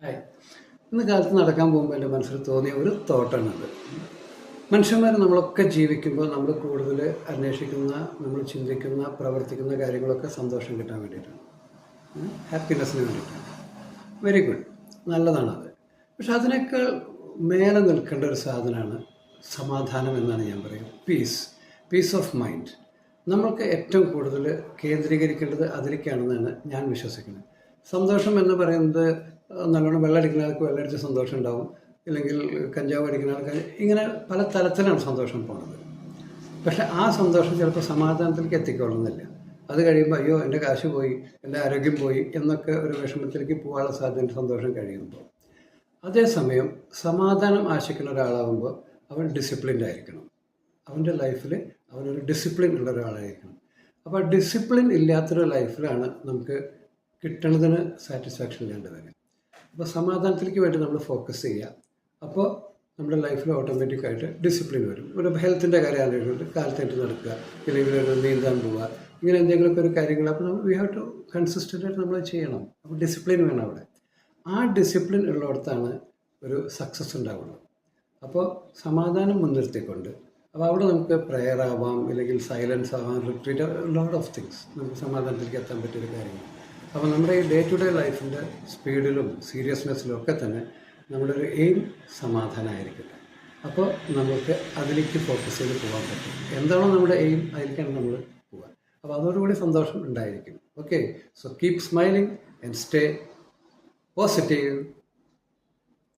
Hi. ഇന്ന് കാലത്ത് നടക്കാൻ പോകുമ്പോൾ എൻ്റെ മനസ്സിൽ തോന്നിയ ഒരു തോട്ടാണത്. മനുഷ്യന്മാർ നമ്മളൊക്കെ ജീവിക്കുമ്പോൾ നമ്മൾ കൂടുതൽ അന്വേഷിക്കുന്ന, നമ്മൾ ചിന്തിക്കുന്ന, പ്രവർത്തിക്കുന്ന കാര്യങ്ങളൊക്കെ സന്തോഷം കിട്ടാൻ വേണ്ടിയിട്ടാണ്. ഹാപ്പിനെസ്സിന് വേണ്ടിയിട്ടാണ്. വെരി ഗുഡ്, നല്ലതാണത്. പക്ഷെ അതിനേക്കാൾ മേലെ നിൽക്കേണ്ട ഒരു സാധനമാണ് സമാധാനം എന്നാണ് ഞാൻ പറയും. Peace of mind. നമ്മൾക്ക് ഏറ്റവും കൂടുതൽ കേന്ദ്രീകരിക്കേണ്ടത് അതിലേക്കാണെന്നാണ് ഞാൻ വിശ്വസിക്കുന്നത്. സന്തോഷം എന്ന് പറയുന്നത് നല്ലോണം വെള്ളമടിക്കുന്ന ആൾക്ക് വെള്ളമടിച്ച സന്തോഷം ഉണ്ടാവും, ഇല്ലെങ്കിൽ കഞ്ചാവ് അടിക്കുന്ന ആൾക്ക് ഇങ്ങനെ പല തലത്തിലാണ് സന്തോഷം പോകുന്നത്. പക്ഷെ ആ സന്തോഷം ചിലപ്പോൾ സമാധാനത്തിലേക്ക് എത്തിക്കൊള്ളുന്നില്ല. അത് കഴിയുമ്പോൾ അയ്യോ എൻ്റെ കാശ് പോയി, എൻ്റെ ആരോഗ്യം പോയി എന്നൊക്കെ ഒരു വിഷമത്തിലേക്ക് പോകാനുള്ള സാധ്യത സന്തോഷം കഴിയുമ്പോൾ. അതേസമയം സമാധാനം ആശിക്കുന്ന ഒരാളാകുമ്പോൾ അവൻ ഡിസിപ്ലിൻഡ് ആയിരിക്കണം. അവൻ്റെ ലൈഫിൽ അവനൊരു ഡിസിപ്ലിൻ ഉള്ള ഒരാളായിരിക്കണം. അപ്പോൾ ഡിസിപ്ലിൻ ഇല്ലാത്തൊരു ലൈഫിലാണ് നമുക്ക് കിട്ടുന്നതിന് സാറ്റിസ്ഫാക്ഷൻ ഇല്ലാണ്ട് വരും. അപ്പോൾ സമാധാനത്തിലേക്ക് വേണ്ടി നമ്മൾ ഫോക്കസ് ചെയ്യുക. അപ്പോൾ നമ്മുടെ ലൈഫിൽ ഓട്ടോമാറ്റിക്കായിട്ട് ഡിസിപ്ലിൻ വരും. ഒരു ഹെൽത്തിൻ്റെ കാര്യം ആലോചിച്ചിട്ട് കാലത്തായിട്ട് നടക്കുക, ഇല്ലെങ്കിൽ ഒരു നീന്താൻ പോവുക, ഇങ്ങനെ എന്തെങ്കിലുമൊക്കെ ഒരു കാര്യങ്ങൾ. അപ്പോൾ നമ്മൾ വി ഹാവ് ടു കൺസിസ്റ്റൻ്റായിട്ട് നമ്മൾ ചെയ്യണം. അപ്പോൾ ഡിസിപ്ലിൻ വേണം അവിടെ. ആ ഡിസിപ്ലിൻ ഉള്ളിടത്താണ് ഒരു സക്സസ് ഉണ്ടാവുള്ളൂ. അപ്പോൾ സമാധാനം മുൻനിർത്തിക്കൊണ്ട്, അപ്പോൾ അവിടെ നമുക്ക് പ്രെയർ ആവാം, ഇല്ലെങ്കിൽ സൈലൻസ് ആവാം, റിട്രീറ്റ്, ലോട്ട് ഓഫ് തിങ്സ് നമുക്ക് സമാധാനത്തിലേക്ക് എത്താൻ പറ്റിയൊരു കാര്യങ്ങൾ. അപ്പോൾ നമ്മുടെ ഈ ഡേ ടു ഡേ ലൈഫിൻ്റെ സ്പീഡിലും സീരിയസ്നെസ്സിലും ഒക്കെ തന്നെ നമ്മുടെ ഒരു എയിം സമാധാനമായിരിക്കട്ടെ. അപ്പോൾ നമുക്ക് അതിലേക്ക് ഫോക്കസ് ചെയ്ത് പോകാൻ പറ്റും. എന്താണോ നമ്മുടെ എയിം, അതിലേക്കാണ് നമ്മൾ പോവുക. അപ്പോൾ അതോടുകൂടി സന്തോഷം ഉണ്ടായിരിക്കും. Okay, so keep smiling and stay positive.